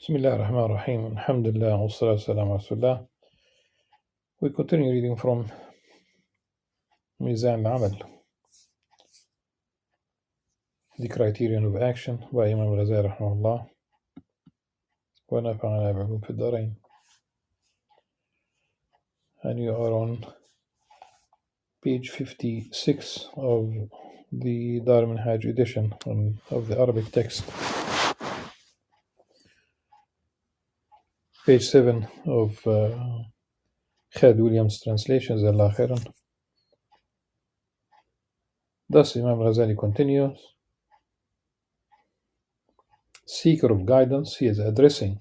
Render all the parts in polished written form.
Bismillah ar-Rahman ar-Rahim. Alhamdulillah, wassalatu wassalamu ala Rasulullah. We continue reading from Mizan al-Amal, the Criterion of Action by Imam Al-Ghazali rahimahullah. ونفعنا بعلوم في الدارين. And you are on page 56 of the Dar Minhaj edition of the Arabic text. Page 7 of Khalid Williams' translation, Jazakallah khairan. Thus Imam Ghazali continues, seeker of guidance, he is addressing.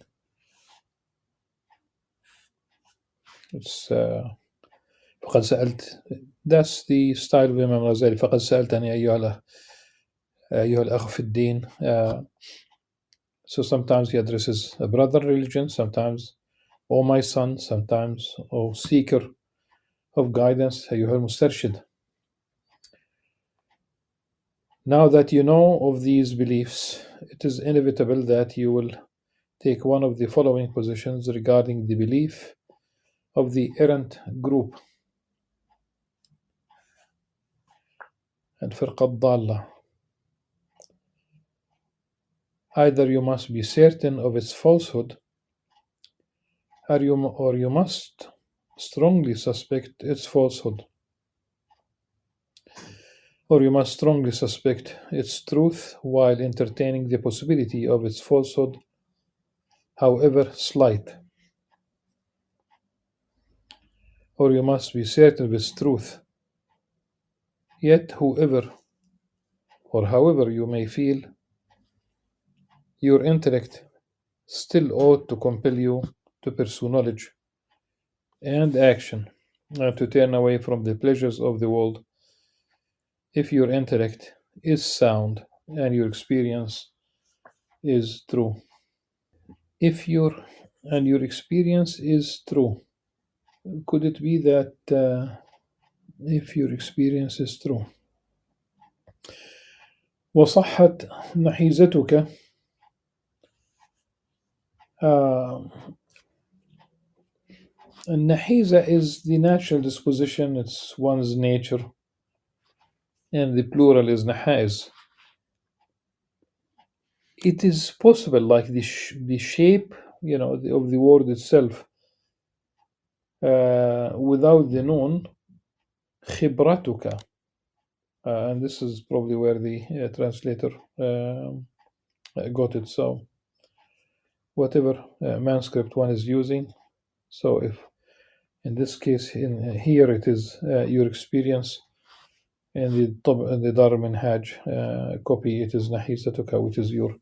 It's فقد سألت. That's the style of Imam Ghazali. فقد سألتني أيها الأخ في الدين. So sometimes he addresses a brother religion, sometimes, oh my son, sometimes, oh seeker of guidance, أيها المسترشد. Now that you know of these beliefs, it is inevitable that you will take one of the following positions regarding the belief of the errant group and فرقة الضالة. Either you must be certain of its falsehood, or you must strongly suspect its falsehood, or you must strongly suspect its truth while entertaining the possibility of its falsehood, however slight. Or you must be certain of its truth, yet however you may feel, your intellect still ought to compel you to pursue knowledge and action, and to turn away from the pleasures of the world if your intellect is sound and your experience is true. If your experience is true, could it be that if your experience is true وصحت نحيزتك, النحيزة is the natural disposition, it's one's nature, and the plural is nahaiz. It is possible, like the shape, of the word itself, without the noon, khibratuka, and this is probably where the translator got it. So whatever manuscript one is using, so if in this case here it is your experience, and the Dar Minhaj copy, it is nahizatuka, which is your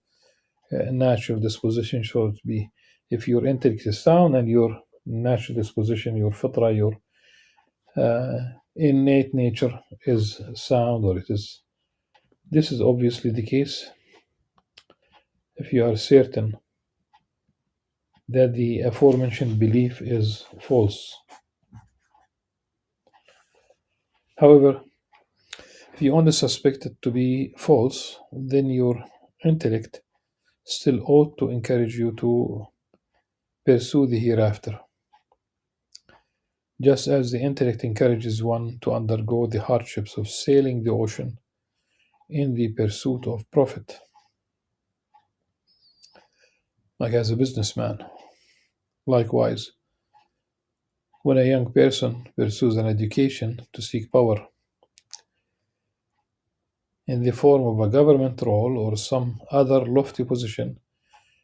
natural disposition. So it be, if your intellect is sound and your natural disposition, your fitra, your innate nature is sound, or this is obviously the case if you are certain that the aforementioned belief is false. However, if you only suspect it to be false, then your intellect still ought to encourage you to pursue the hereafter, just as the intellect encourages one to undergo the hardships of sailing the ocean in the pursuit of profit. Like as a businessman. Likewise, when a young person pursues an education to seek power in the form of a government role or some other lofty position,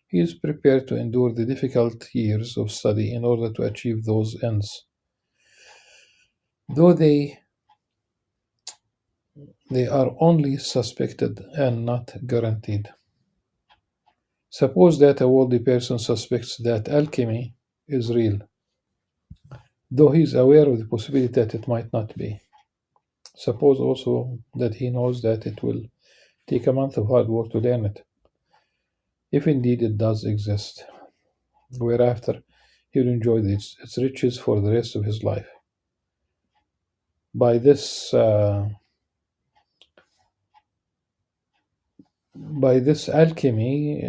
he is prepared to endure the difficult years of study in order to achieve those ends, though they are only suspected and not guaranteed. Suppose that a worldly person suspects that alchemy is real, though he is aware of the possibility that it might not be. Suppose also that he knows that it will take a month of hard work to learn it, if indeed it does exist, whereafter he will enjoy its riches for the rest of his life. By this alchemy,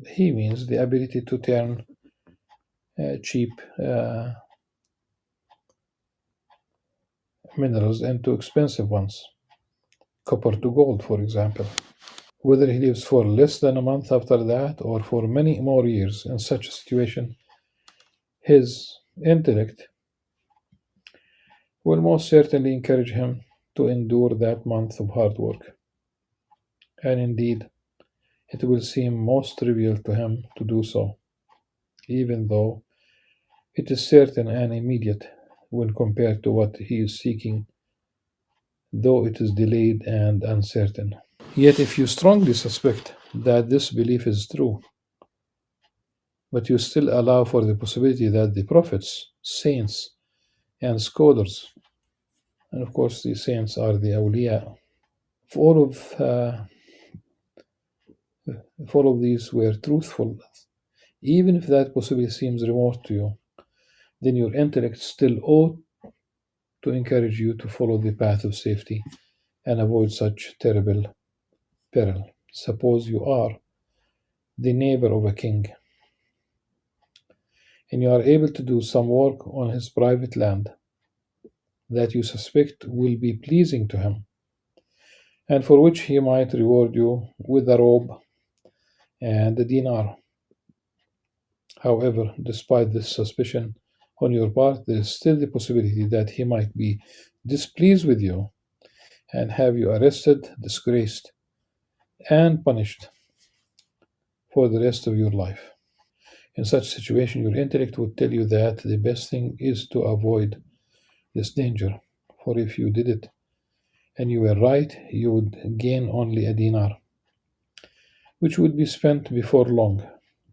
He means the ability to turn cheap minerals into expensive ones, copper to gold, for example. Whether he lives for less than a month after that or for many more years in such a situation, his intellect will most certainly encourage him to endure that month of hard work. And indeed, it will seem most trivial to him to do so, even though it is certain and immediate when compared to what he is seeking, though it is delayed and uncertain. Yet, if you strongly suspect that this belief is true, but you still allow for the possibility that the prophets, saints, and scholars, and of course the saints are the awliya, if all of if all of these were truthful, even if that possibility seems remote to you, then your intellect still ought to encourage you to follow the path of safety and avoid such terrible peril. Suppose you are the neighbor of a king and you are able to do some work on his private land that you suspect will be pleasing to him, and for which he might reward you with a robe and a dinar. However, despite this suspicion on your part, there is still the possibility that he might be displeased with you and have you arrested, disgraced, and punished for the rest of your life. In such a situation, your intellect would tell you that the best thing is to avoid this danger, for if you did it and you were right, you would gain only a dinar, which would be spent before long,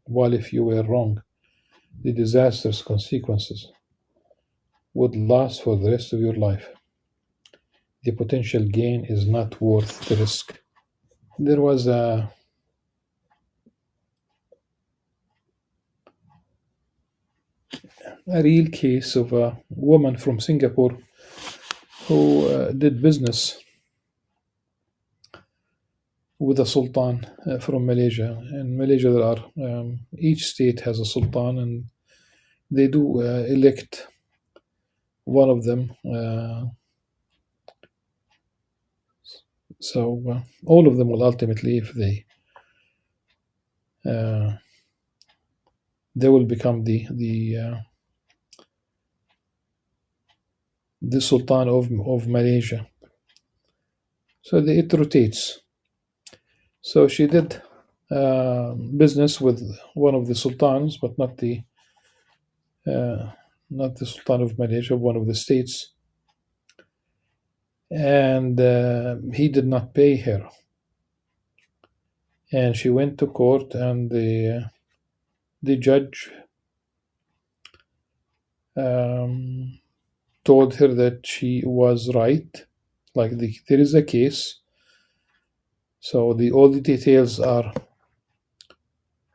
while if you were wrong, the disastrous consequences would last for the rest of your life. The potential gain is not worth the risk. There was a real case of a woman from Singapore who did business with a sultan from Malaysia. In Malaysia, there are each state has a sultan, and they do elect one of them. So all of them will ultimately, if uh, they will become the sultan of Malaysia. So it rotates. So she did business with one of the sultans, but uh, not the sultan of Malaysia, one of the states, and he did not pay her. And she went to court, and the judge um, told her that she was right. Like there is a case, so all the details are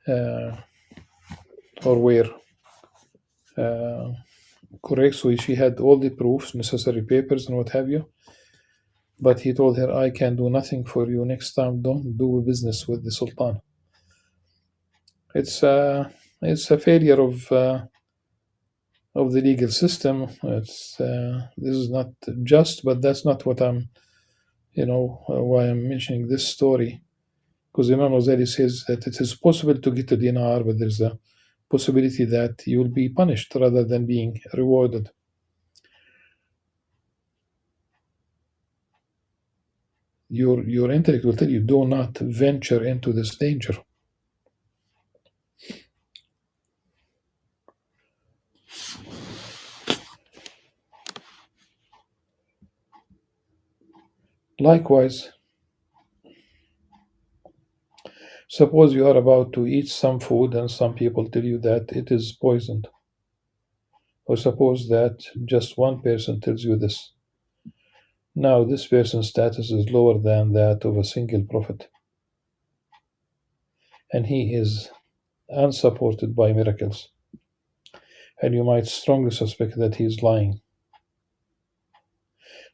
uh, or were uh, correct. So she had all the proofs, necessary papers, and what have you. But he told her, "I can do nothing for you. Next time, don't do business with the sultan." It's it's a failure of the legal system. This is not just, but that's not what I'm, why I'm mentioning this story. Because Imam Ghazali says that it is possible to get a dinar, but there's a possibility that you will be punished rather than being rewarded. Your intellect will tell you, do not venture into this danger. Likewise, suppose you are about to eat some food and some people tell you that it is poisoned. Or suppose that just one person tells you this. Now, this person's status is lower than that of a single prophet, and he is unsupported by miracles, and you might strongly suspect that he is lying.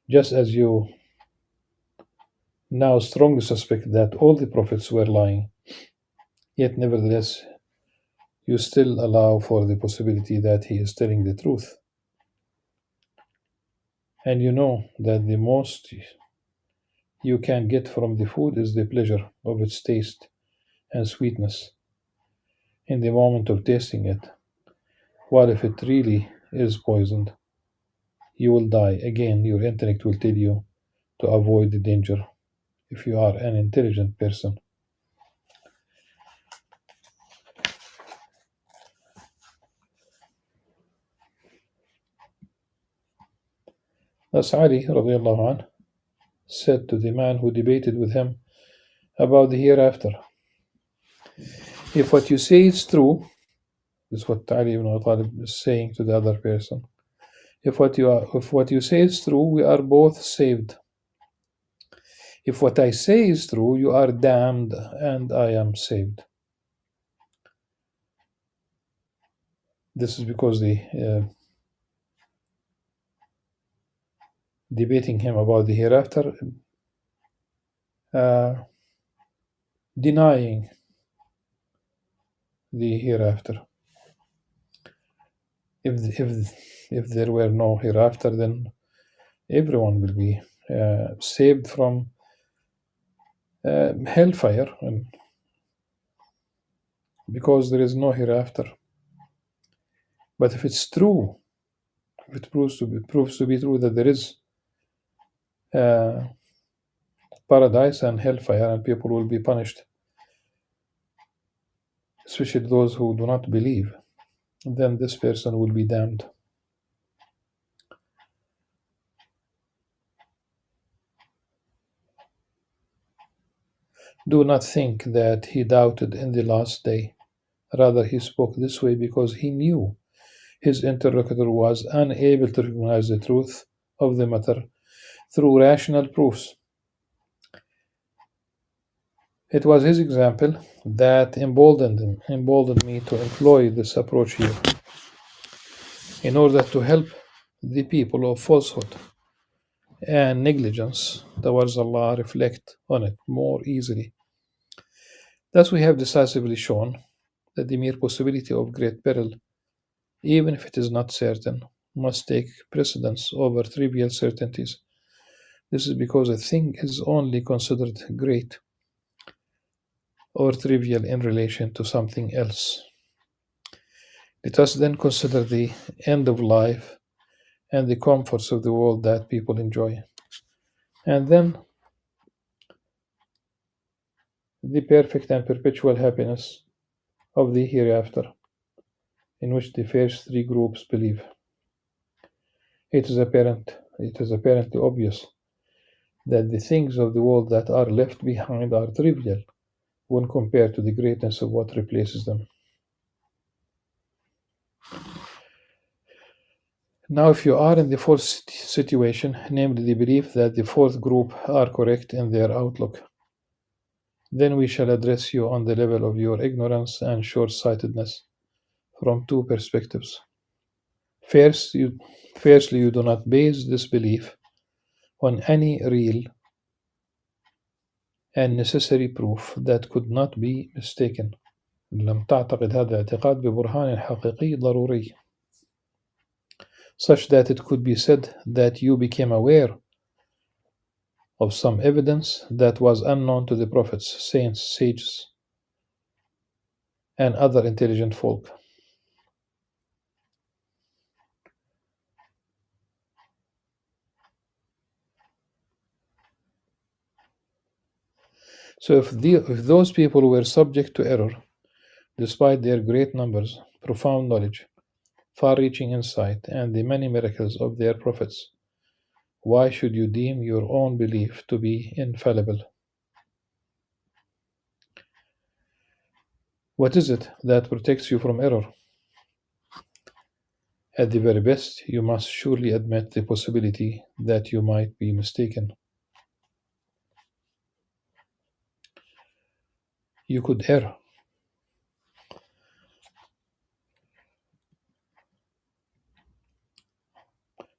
Just as you now strongly suspect that all the prophets were lying, Yet, nevertheless, you still allow for the possibility that he is telling the truth. And you know that the most you can get from the food is the pleasure of its taste and sweetness in the moment of tasting it. While if it really is poisoned, you will die. Again, your intellect will tell you to avoid the danger if you are an intelligent person. Thus Ali radiallahu anh, said to the man who debated with him about the hereafter, if what you say is true, this is what Ali ibn Abi Talib is saying to the other person. If what you say is true, we are both saved. If what I say is true, you are damned and I am saved. This is because the debating him about the hereafter, denying the hereafter. If there were no hereafter, then everyone will be saved from hellfire, and because there is no hereafter. But if it's true, if it proves to be true that there is paradise and hellfire, and people will be punished, especially those who do not believe, then this person will be damned. Do not think that he doubted in the last day. Rather, he spoke this way because he knew his interlocutor was unable to recognize the truth of the matter through rational proofs. It was his example that emboldened me to employ this approach here in order to help the people of falsehood and negligence towards Allah reflect on it more easily. Thus, we have decisively shown that the mere possibility of great peril, even if it is not certain, must take precedence over trivial certainties. This is because a thing is only considered great or trivial in relation to something else. Let us then consider the end of life and the comforts of the world that people enjoy, and then the perfect and perpetual happiness of the hereafter, in which the first three groups believe. It is apparently obvious that the things of the world that are left behind are trivial when compared to the greatness of what replaces them. Now, if you are in the fourth situation, namely the belief that the fourth group are correct in their outlook, then we shall address you on the level of your ignorance and short-sightedness from two perspectives. Firstly, you do not base this belief on any real and necessary proof that could not be mistaken. لم تعتقد هذا الاعتقاد ببرهان حقيقي ضروري, such that it could be said that you became aware of some evidence that was unknown to the prophets, saints, sages, and other intelligent folk. So if those people were subject to error, despite their great numbers, profound knowledge, far-reaching insight, and the many miracles of their prophets, why should you deem your own belief to be infallible? What is it that protects you from error? At the very best, you must surely admit the possibility that you might be mistaken. You could err.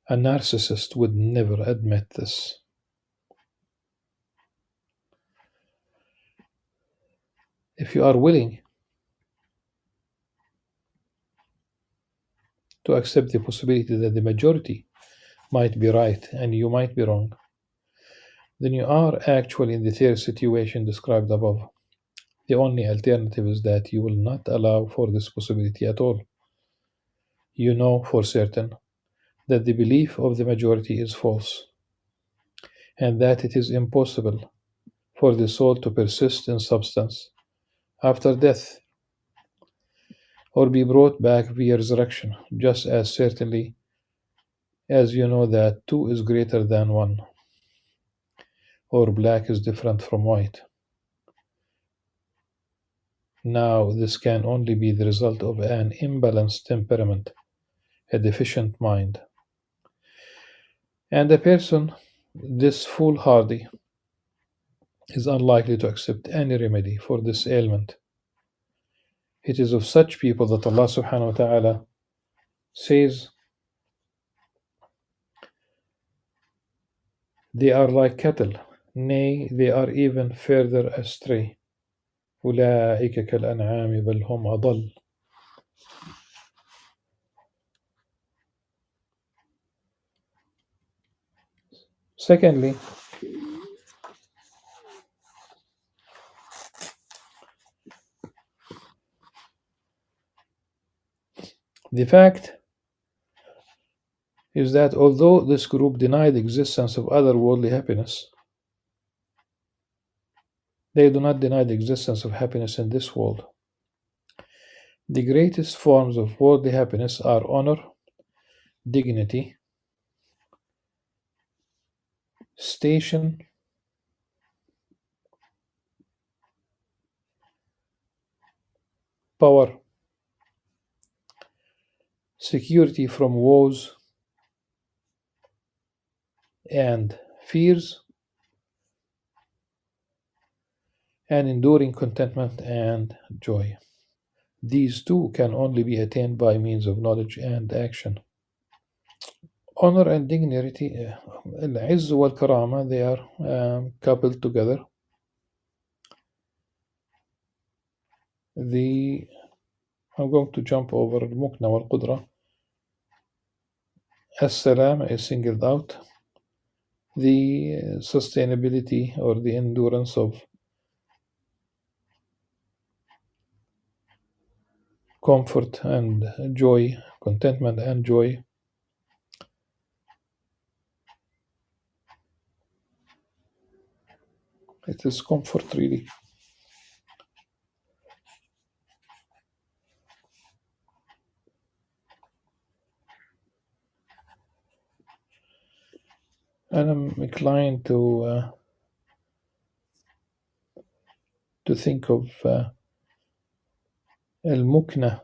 A narcissist would never admit this. If you are willing to accept the possibility that the majority might be right and you might be wrong, then you are actually in the third situation described above. The only alternative is that you will not allow for this possibility at all. You know for certain that the belief of the majority is false, and that it is impossible for the soul to persist in substance after death or be brought back via resurrection, just as certainly as you know that two is greater than one, or black is different from white. Now, this can only be the result of an imbalanced temperament, a deficient mind, and a person this foolhardy is unlikely to accept any remedy for this ailment. It is of such people that Allah subhanahu wa ta'ala says, they are like cattle, nay, they are even further astray. أولئك كالأنعام بل هم أضل. Secondly, the fact is that although this group denied the existence of otherworldly happiness, they do not deny the existence of happiness in this world. The greatest forms of worldly happiness are honor, dignity, station, power, security from woes and fears, and enduring contentment and joy. These two can only be attained by means of knowledge and action. Honor and dignity, al-izz wal-karama, they are coupled together. I'm going to jump over al-mukna wal-qudra. As-salam is singled out. The sustainability or the endurance of comfort and joy, contentment and joy. It is comfort, really. And I'm inclined to think of al-mukna.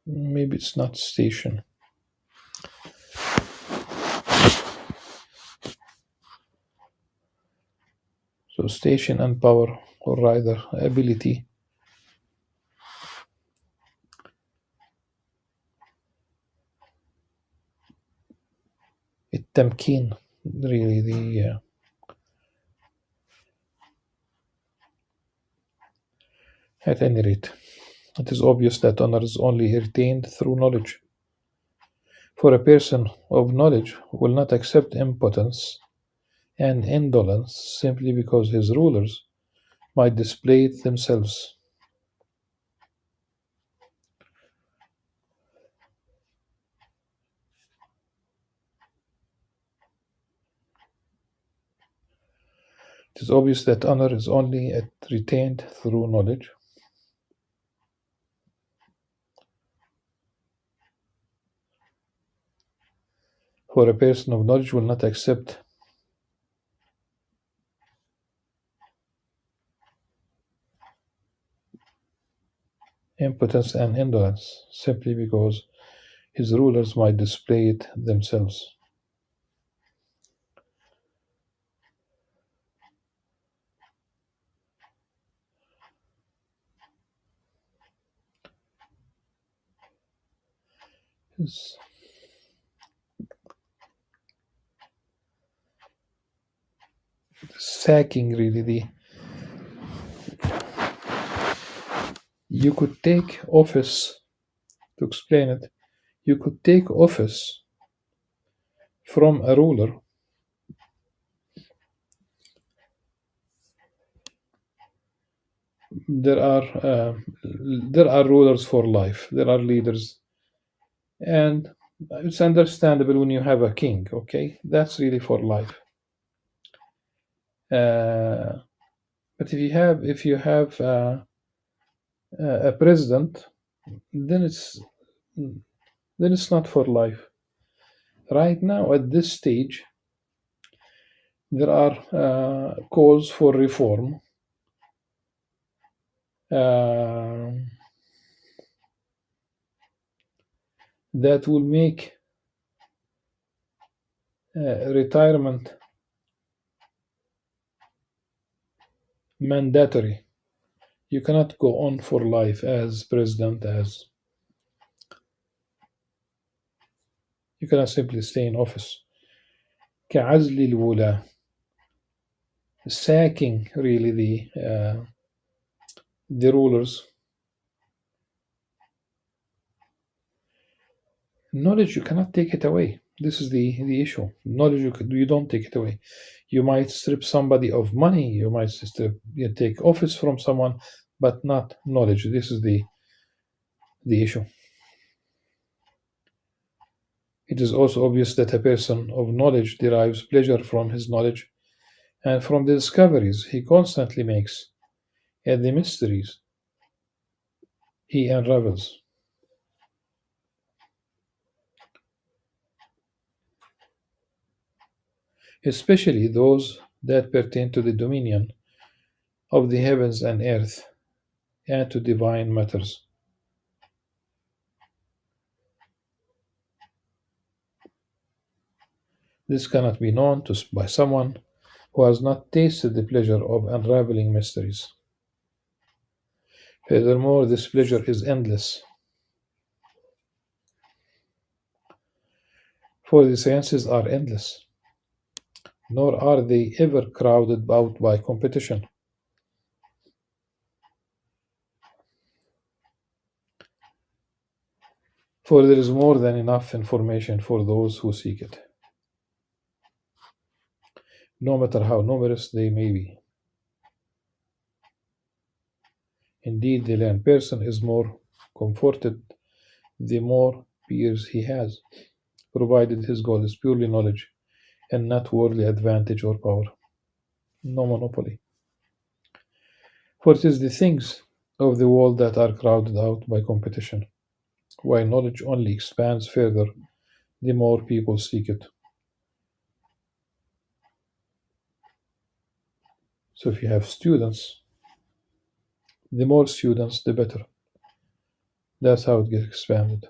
Maybe it's not station. So station and power, or rather ability. التمكين, really the at any rate, it is obvious that honor is only attained through knowledge. For a person of knowledge will not accept impotence and indolence simply because his rulers might display it themselves. It is obvious that honor is only retained through knowledge. For a person of knowledge will not accept impotence and indolence simply because his rulers might display it themselves. It's sacking, really, You could take office, to explain it, you could take office from a ruler. There are uh, there are rulers for life. There are leaders, and it's understandable when you have a king. Okay, that's really for life. Uh, but if you have a president, then it's not for life. Right now, at this stage, there are calls for reform uh, that will make retirement mandatory. You cannot go on for life as president, as you cannot simply stay in office. كعزل الولاة, sacking really the rulers. Knowledge, you cannot take it away. This is the issue. Knowledge, you don't take it away. You might strip somebody of money. You take office from someone, but not knowledge. This is the issue. It is also obvious that a person of knowledge derives pleasure from his knowledge and from the discoveries he constantly makes and the mysteries he unravels, especially those that pertain to the dominion of the heavens and earth and to divine matters. This cannot be known by someone who has not tasted the pleasure of unraveling mysteries. Furthermore, this pleasure is endless, for the sciences are endless, nor are they ever crowded out by competition. For there is more than enough information for those who seek it, no matter how numerous they may be. Indeed, the learned person is more comforted the more peers he has, provided his goal is purely knowledge and not worldly advantage or power. No monopoly. For it is the things of the world that are crowded out by competition, while knowledge only expands further the more people seek it. So if you have students, the more students, the better. That's how it gets expanded.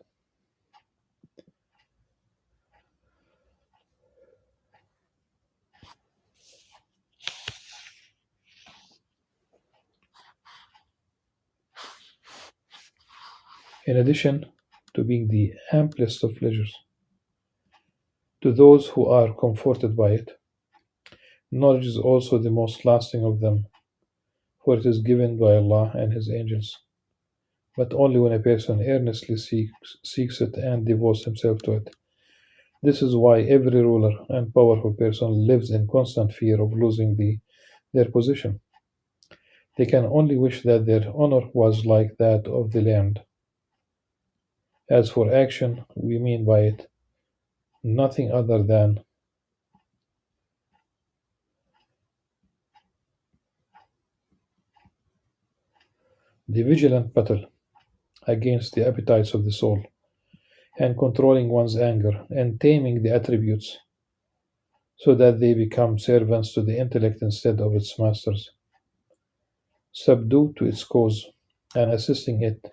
In addition to being the amplest of pleasures, to those who are comforted by it, knowledge is also the most lasting of them, for it is given by Allah and His angels, but only when a person earnestly seeks it and devotes himself to it. This is why every ruler and powerful person lives in constant fear of losing their position. They can only wish that their honor was like that of the land. As for action, we mean by it nothing other than the vigilant battle against the appetites of the soul, and controlling one's anger, and taming the attributes so that they become servants to the intellect instead of its masters, subdue to its cause, and assisting it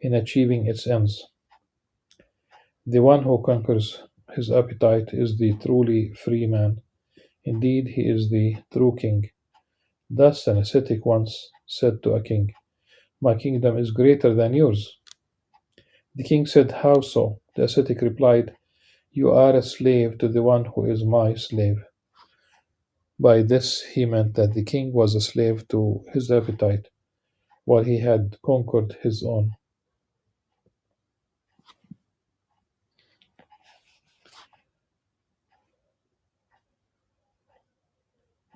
in achieving its ends. The one who conquers his appetite is the truly free man. Indeed, he is the true king. Thus, an ascetic once said to a king, "My kingdom is greater than yours." The king said, "How so?" The ascetic replied, "You are a slave to the one who is my slave." By this, he meant that the king was a slave to his appetite, while he had conquered his own.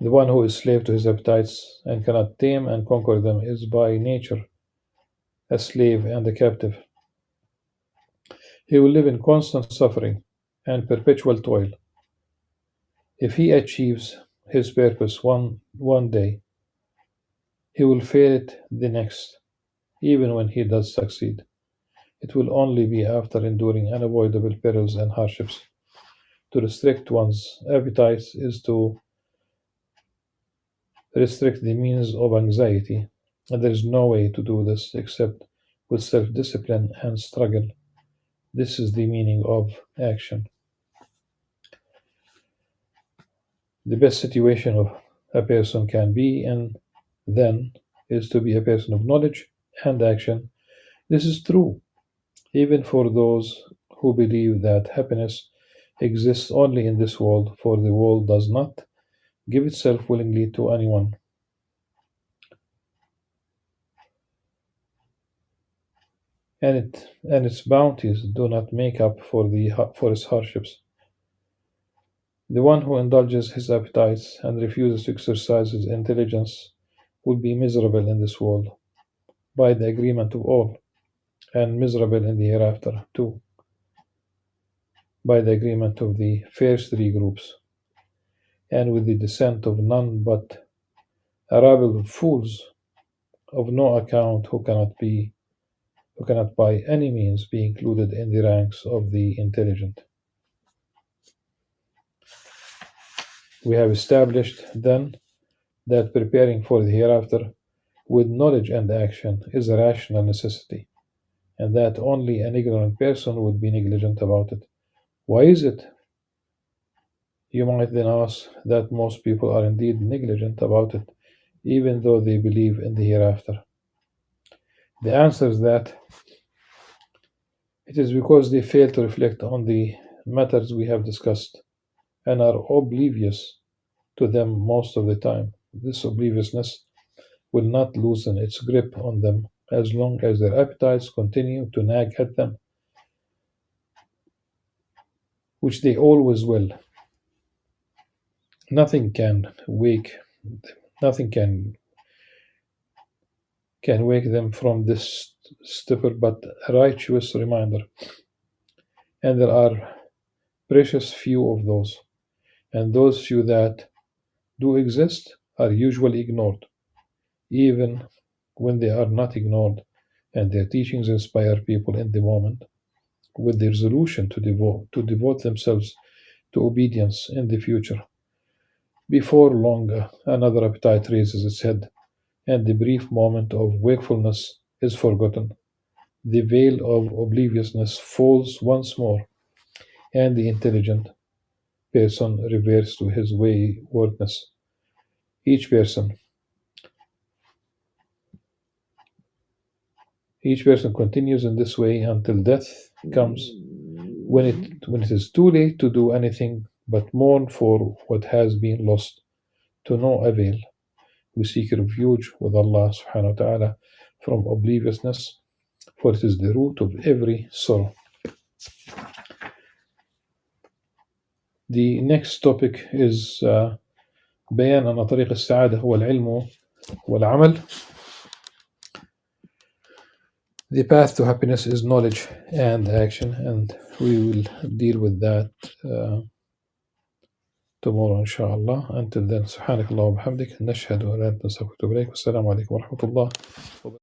The one who is slave to his appetites and cannot tame and conquer them is by nature a slave and a captive. He will live in constant suffering and perpetual toil. If he achieves his purpose one day, he will fail it the next. Even when he does succeed, it will only be after enduring unavoidable perils and hardships. To restrict one's appetites is to restrict the means of anxiety, and there is no way to do this except with self discipline and struggle. This is the meaning of action. The best situation of a person can be in then is to be a person of knowledge and action. This is true even for those who believe that happiness exists only in this world, for the world does not give itself willingly to anyone. And its bounties do not make up for its hardships. The one who indulges his appetites and refuses to exercise his intelligence will be miserable in this world, by the agreement of all, and miserable in the hereafter too, by the agreement of the first three groups, and with the dissent of none but a rabble of fools of no account who cannot by any means be included in the ranks of the intelligent. We have established, then, that preparing for the hereafter with knowledge and action is a rational necessity, and that only an ignorant person would be negligent about it. Why is it, you might then ask, that most people are indeed negligent about it, even though they believe in the hereafter? The answer is that it is because they fail to reflect on the matters we have discussed and are oblivious to them most of the time. This obliviousness will not loosen its grip on them as long as their appetites continue to nag at them, which they always will. Nothing can wake nothing can wake them from this stupor but a righteous reminder. And there are precious few of those, and those few that do exist are usually ignored, even when they are not ignored, and their teachings inspire people in the moment with the resolution to devote themselves to obedience in the future. Before long, another appetite raises its head, and the brief moment of wakefulness is forgotten. The veil of obliviousness falls once more, and the intelligent person reverts to his waywardness. Each person, each person continues in this way until death comes, when it is too late to do anything but mourn for what has been lost, to no avail. We seek refuge with Allah subhanahu wa ta'ala from obliviousness, for it is the root of every sorrow. The next topic is بيان أن طريق السعادة هو العلم والعمل. The path to happiness is knowledge and action, and we will deal with that tomorrow inshallah. Until then, سبحانك اللهم وبحمدك نشهد أن لا إله إلا أنت نستغفرك ونتوب إليك والسلام عليكم ورحمة الله وبركاته.